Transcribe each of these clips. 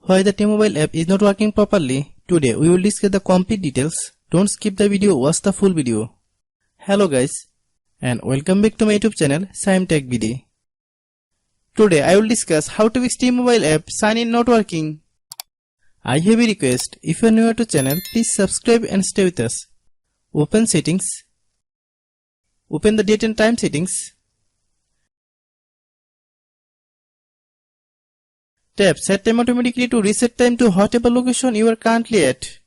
Why the T-Mobile app is not working properly? Today we will discuss the complete details. Don't skip the video, watch the full video. Hello guys and welcome back to my YouTube channel Shaem Tech Video. Today I will discuss how to fix T-Mobile app sign in not working. I have a request, if you are new to channel, please subscribe and stay with us. Open settings. Open the date and time settings. Tap set time automatically to reset time to whatever location you are currently at.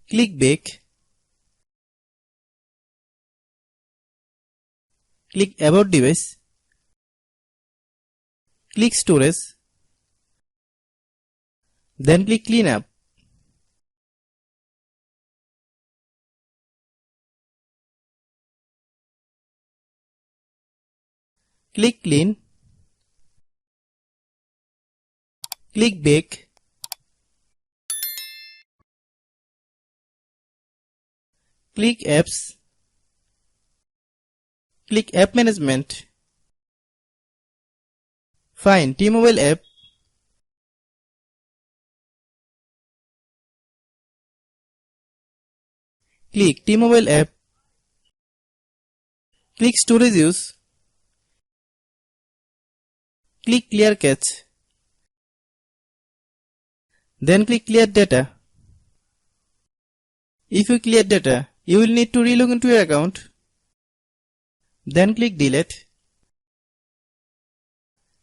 Click back. Click about device. Click storage. Then click clean up. Click clean. Click back. Click apps. Click app management. Find T-Mobile app. Click T-Mobile app. Click storage use. Click clear cache. Then click clear data. If you clear data, you will need to relog into your account. Then click delete.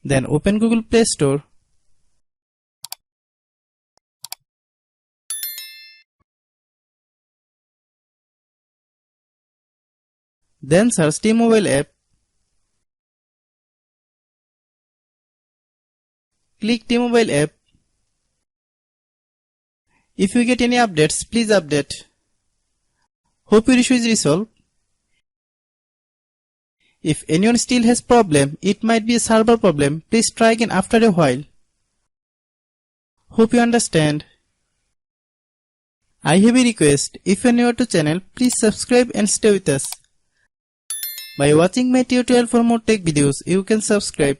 Then open Google Play Store. Then search T-Mobile app. Click T-Mobile app. If you get any updates, please update. Hope your issue is resolved. If anyone still has problem, it might be a server problem. Please try again after a while. Hope you understand. I have a request. If you are new to channel, please subscribe and stay with us. By watching my tutorial for more tech videos, you can subscribe.